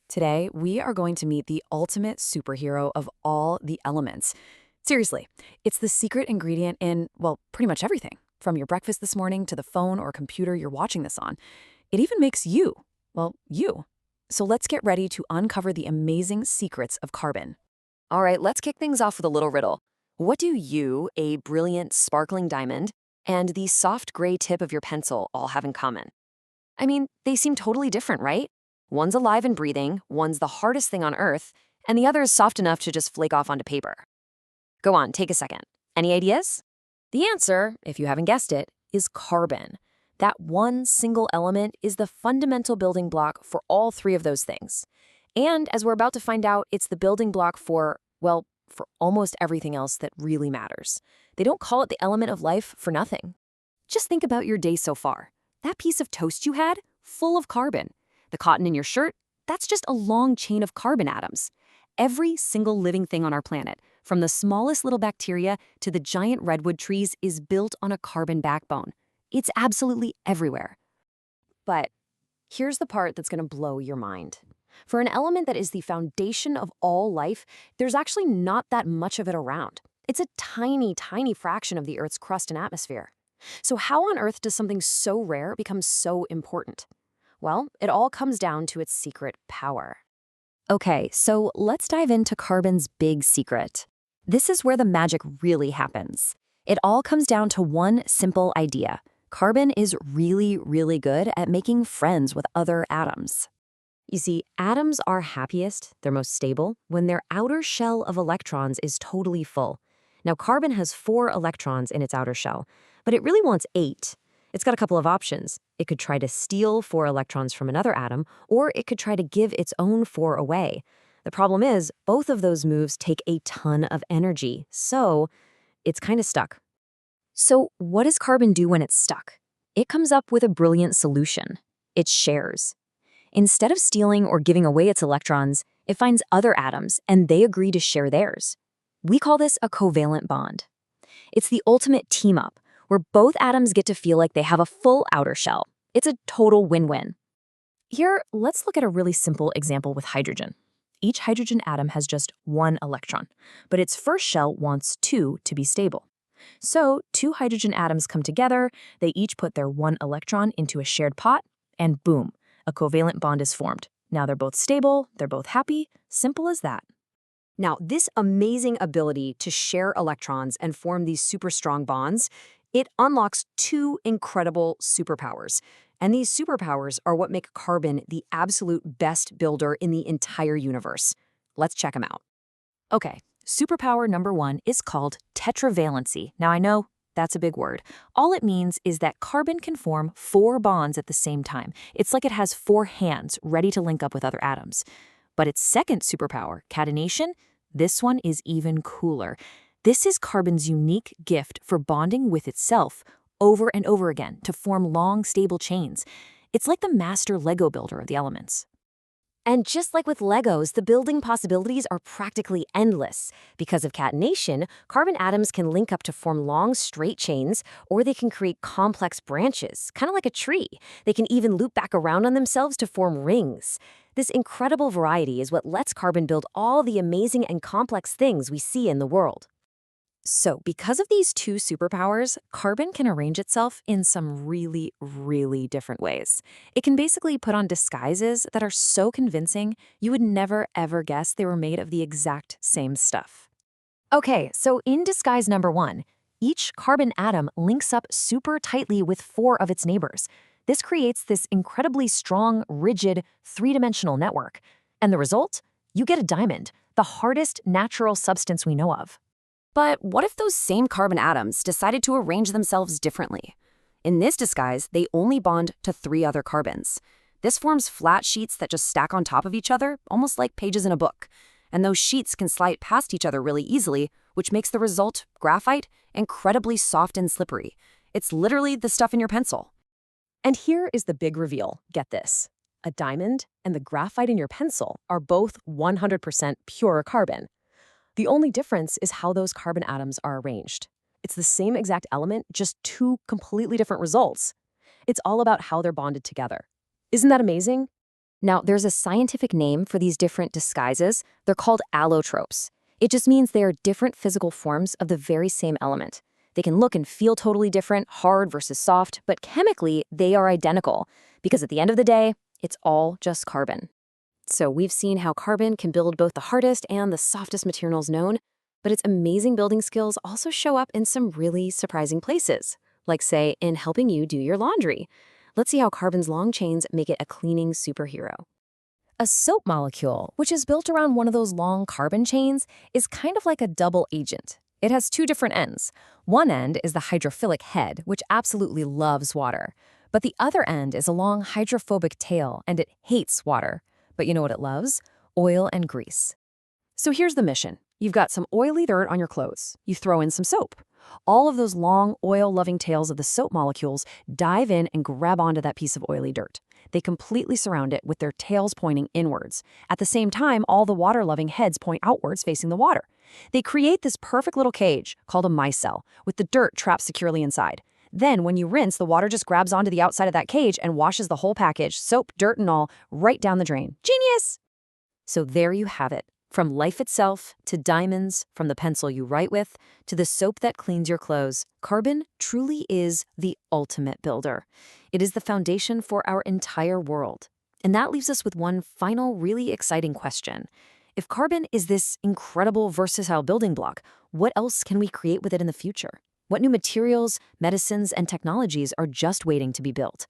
Today, we are going to meet the ultimate superhero of all the elements. Seriously, it's the secret ingredient in, well, pretty much everything, from your breakfast this morning to the phone or computer you're watching this on. It even makes you, well, you. So let's get ready to uncover the amazing secrets of carbon. All right, let's kick things off with a little riddle. What do you, a brilliant, sparkling diamond, and the soft gray tip of your pencil all have in common? I mean, they seem totally different, right? One's alive and breathing, one's the hardest thing on Earth, and the other is soft enough to just flake off onto paper. Go on, take a second. Any ideas? The answer, if you haven't guessed it, is carbon. That one single element is the fundamental building block for all three of those things. And as we're about to find out, it's the building block for, well, for almost everything else that really matters. They don't call it the element of life for nothing. Just think about your day so far. That piece of toast you had, full of carbon. The cotton in your shirt, that's just a long chain of carbon atoms. Every single living thing on our planet, from the smallest little bacteria to the giant redwood trees, is built on a carbon backbone. It's absolutely everywhere. But here's the part that's going to blow your mind. For an element that is the foundation of all life, there's actually not that much of it around. It's a tiny, tiny fraction of the Earth's crust and atmosphere. So how on earth does something so rare become so important? Well, it all comes down to its secret power. Okay, so let's dive into carbon's big secret. This is where the magic really happens. It all comes down to one simple idea. Carbon is really, really good at making friends with other atoms. You see, atoms are happiest, they're most stable, when their outer shell of electrons is totally full. Now, carbon has 4 electrons in its outer shell, but it really wants 8. It's got a couple of options. It could try to steal 4 electrons from another atom, or it could try to give its own 4 away. The problem is, both of those moves take a ton of energy, so it's kind of stuck. So what does carbon do when it's stuck? It comes up with a brilliant solution. It shares. Instead of stealing or giving away its electrons, it finds other atoms, and they agree to share theirs. We call this a covalent bond. It's the ultimate team-up, where both atoms get to feel like they have a full outer shell. It's a total win-win. Here, let's look at a really simple example with hydrogen. Each hydrogen atom has just 1 electron, but its first shell wants 2 to be stable. So 2 hydrogen atoms come together, they each put their 1 electron into a shared pot, and boom, a covalent bond is formed. Now they're both stable, they're both happy, simple as that. Now, this amazing ability to share electrons and form these super strong bonds, it unlocks 2 incredible superpowers. And these superpowers are what make carbon the absolute best builder in the entire universe. Let's check them out. Okay, superpower number 1 is called tetravalency. Now, I know that's a big word. All it means is that carbon can form 4 bonds at the same time. It's like it has 4 hands ready to link up with other atoms. But its second superpower, catenation, this one is even cooler. This is carbon's unique gift for bonding with itself over and over again to form long, stable chains. It's like the master Lego builder of the elements. And just like with Legos, the building possibilities are practically endless. Because of catenation, carbon atoms can link up to form long, straight chains, or they can create complex branches, kind of like a tree. They can even loop back around on themselves to form rings. This incredible variety is what lets carbon build all the amazing and complex things we see in the world. So, because of these 2 superpowers, carbon can arrange itself in some really, really different ways. It can basically put on disguises that are so convincing you would never ever guess they were made of the exact same stuff. Okay, so in disguise number 1, each carbon atom links up super tightly with 4 of its neighbors. This creates this incredibly strong, rigid, 3-dimensional network. And the result? You get a diamond, the hardest natural substance we know of. But what if those same carbon atoms decided to arrange themselves differently? In this disguise, they only bond to 3 other carbons. This forms flat sheets that just stack on top of each other, almost like pages in a book. And those sheets can slide past each other really easily, which makes the result, graphite, incredibly soft and slippery. It's literally the stuff in your pencil. And here is the big reveal. Get this. A diamond and the graphite in your pencil are both 100% pure carbon. The only difference is how those carbon atoms are arranged. It's the same exact element, just 2 completely different results. It's all about how they're bonded together. Isn't that amazing? Now, there's a scientific name for these different disguises. They're called allotropes. It just means they are different physical forms of the very same element. They can look and feel totally different, hard versus soft, but chemically, they are identical, because at the end of the day, it's all just carbon. So we've seen how carbon can build both the hardest and the softest materials known, but its amazing building skills also show up in some really surprising places, like, say, in helping you do your laundry. Let's see how carbon's long chains make it a cleaning superhero. A soap molecule, which is built around one of those long carbon chains, is kind of like a double agent. It has two different ends. One end is the hydrophilic head, which absolutely loves water. But the other end is a long hydrophobic tail, and it hates water. But you know what it loves? Oil and grease. So here's the mission. You've got some oily dirt on your clothes. You throw in some soap. All of those long, oil-loving tails of the soap molecules dive in and grab onto that piece of oily dirt. They completely surround it with their tails pointing inwards. At the same time, all the water-loving heads point outwards facing the water. They create this perfect little cage called a micelle, with the dirt trapped securely inside. Then, when you rinse, the water just grabs onto the outside of that cage and washes the whole package, soap, dirt, and all, right down the drain. Genius! So there you have it. From life itself to diamonds, from the pencil you write with to the soap that cleans your clothes, carbon truly is the ultimate builder. It is the foundation for our entire world. And that leaves us with one final really exciting question. If carbon is this incredible versatile building block, what else can we create with it in the future? What new materials, medicines, and technologies are just waiting to be built?